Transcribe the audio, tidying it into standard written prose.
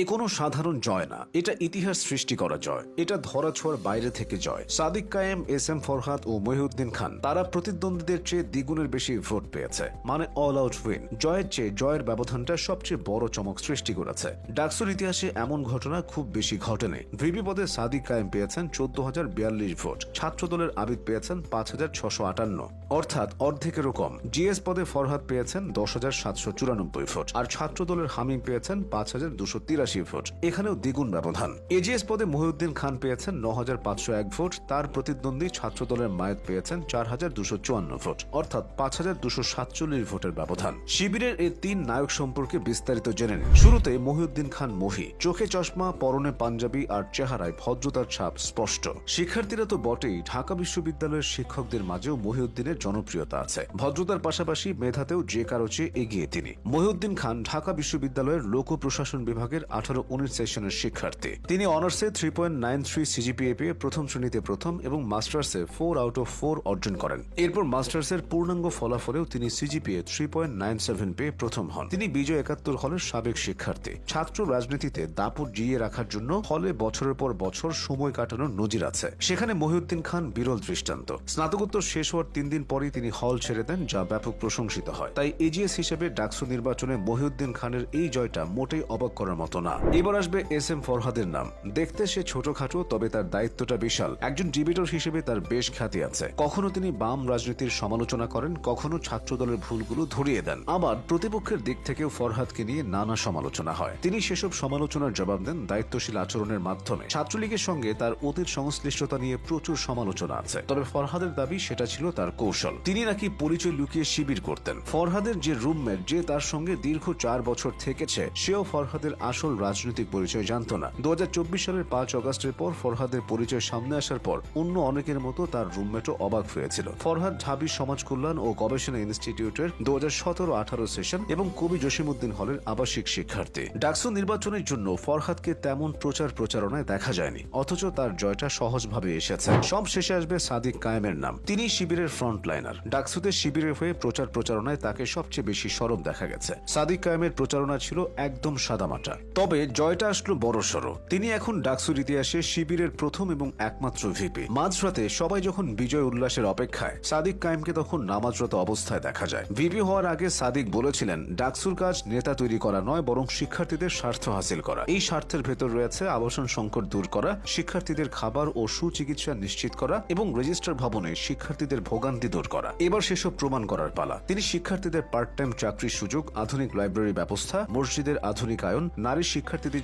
এ কোনো সাধারণ জয় না, এটা ইতিহাস সৃষ্টি করা জয়। এটা ধরাছোঁয়ার বাইরে থেকে জয়। সাদিক কায়েম, এস এম ফরহাদ ও মহিউদ্দিন খান তারা প্রতিদ্বন্দ্বীদের চেয়ে দ্বিগুণের বেশি ভোট পেয়েছে, মানে অল আউট উইন। জয়ের চেয়ে জয়ের ব্যবধানটা সবচেয়ে বড় চমক সৃষ্টি করেছে। ডাকসুর ইতিহাসে এমন ঘটনা খুব বেশি ঘটেনি। ভিপি পদে সাদিক কায়েম পেয়েছেন 14,042 ভোট, ছাত্রদলের আবিদ পেয়েছেন 5,658, অর্থাৎ অর্ধেকেরও কম। জিএস পদে ফরহাদ পেয়েছেন 10,794 ভোট, আর ছাত্রদলের হামিম পেয়েছেন 5,283 ভোট, এখানেও দ্বিগুণ ব্যবধান। এজিএস পদে মহিউদ্দিন খান পেয়েছেন 9,501 ভোট, তার প্রতিদ্বন্দ্বী ছাত্রদলের মায়েত পেয়েছেন 4,254 ভোট, অর্থাৎ 5,247 ভোটের ব্যবধান। শিবিরের এই তিন নায়ক সম্পর্কে বিস্তারিত জেনে নিন। শুরুতে মহিউদ্দিন খান মহি, চোখে চশমা, পরনে পাঞ্জাবি আর চেহারায় ভদ্রতার ছাপ স্পষ্ট। শিক্ষার্থীরা তো বটেই, ঢাকা বিশ্ববিদ্যালয়ের শিক্ষকদের মাঝেও মহিউদ্দিনের জনপ্রিয়তা আছে। ভদ্রতার পাশাপাশি মেধাতেও যে কারো চেয়ে এগিয়ে তিনি। মহিউদ্দিন খান ঢাকা বিশ্ববিদ্যালয়ের লোক প্রশাসন বিভাগের 18-19 সেশনের শিক্ষার্থী। তিনি অনার্সে 3.93 সিজিপিএ পেয়ে প্রথম শ্রেণীতে প্রথম এবং মাস্টার্সে 4 আউট অফ 4 অর্জন করেন। এরপর মাস্টার্সের পূর্ণাঙ্গ ফলাফলেও তিনি সিজিপিএ 3.97 পেয়ে প্রথম হন। তিনি বিজয় 71 হলের সাবেক শিক্ষার্থী। ছাত্র রাজনীতিতে দাপট জিইয়ে রাখার জন্য হলে বছরের পর বছর সময় কাটানোর নজির আছে। সেখানে মহিউদ্দিন খান বিরল দৃষ্টান্ত। স্নাতকোত্তর শেষ হওয়ার 3 দিন পরই তিনি হল ছেড়ে দেন, যা ব্যাপক প্রশংসিত হয়। তাই এজিএস হিসেবে ডাকসু নির্বাচনে মহিউদ্দিন খানের এই জয়টা মোটেই অবাক করার মতো না। এবার আসবে এস এম ফরহাদের নাম। দেখতে সে ছোটখাটো, তবে তার দায়িত্বটা বিশাল। একজন ডিবেটর হিসেবে তার বেশ খ্যাতি আছে। কখনো তিনি বাম রাজনীতির সমালোচনা করেন, কখনো ছাত্রদলের ভুলগুলো ধরিয়ে দেন। আবার প্রতিপক্ষের দিক থেকেও ফরহাদকে নিয়ে নানা সমালোচনা হয়। তিনি সেসব সমালোচনার জবাব দেন দায়িত্বশীল আচরণের মাধ্যমে। ছাত্রলীগের সঙ্গে তার অতীত সংশ্লিষ্টতা নিয়ে প্রচুর সমালোচনা আছে, তবে ফরহাদের দাবি সেটা ছিল তার কৌশল। তিনি নাকি পরিচয় লুকিয়ে শিবির করতেন। ফরহাদের যে রুমমেট, যে তার সঙ্গে দীর্ঘ 4 বছর থেকেছে, সেও ফরহাদের আসল রাজনৈতিক পরিচয় জানত না। 2024 সালের 5 অগস্টের পর ফরহাদের পরিচয় সামনে আসার পর অন্য অনেকের মতো তার রুমমেটও অবাক হয়েছিল। ফরহাদ ঢাবি সমাজ কল্যাণ ও গবেষণা ইনস্টিটিউটের 2017-18 সেশন এবং কবি জসিমউদ্দিন হলের আবাসিক শিক্ষার্থী। ডাকসু নির্বাচনের জন্য ফরহাদকে তেমন প্রচারণায় দেখা যায়নি, অথচ তার জয়টা সহজভাবে এসেছে। সব শেষে আসবে সাদিক কায়েমের নাম। তিনি শিবিরের ফ্রন্টলাইনার। ডাকসুতে শিবিরের হয়ে প্রচারণায় তাকে সবচেয়ে বেশি সরব দেখা গেছে। সাদিক কায়েমের প্রচারণা ছিল একদম সাদামাটা, তবে জয়টা আসলো বড়সড়। তিনি এখন ডাকসুর ইতিহাসে শিবিরের প্রথম এবং একমাত্র ভিপি। মাঝরাতে সবাই যখন বিজয় উল্লাসের অপেক্ষায়, সাদিক কায়েমকে তখন নামাজরত অবস্থায় দেখা যায়। ভিপি হওয়ার আগে সাদিক বলেছিলেন, ডাকসুর কাজ নেতা তৈরি করা নয়, বরং শিক্ষার্থীদের স্বার্থ হাসিল করা। এই স্বার্থের ভেতর রয়েছে আবাসন সংকট দূর করা, শিক্ষার্থীদের খাবার ও সুচিকিৎসা নিশ্চিত করা এবং রেজিস্ট্রার ভবনে শিক্ষার্থীদের ভোগান্তি দূর করা। এবার সেসব প্রমাণ করার পালা। তিনি শিক্ষার্থীদের পার্ট টাইম চাকরির সুযোগ, আধুনিক লাইব্রেরি ব্যবস্থা, মসজিদের আধুনিকায়ন, নারী শিক্ষার্থীদের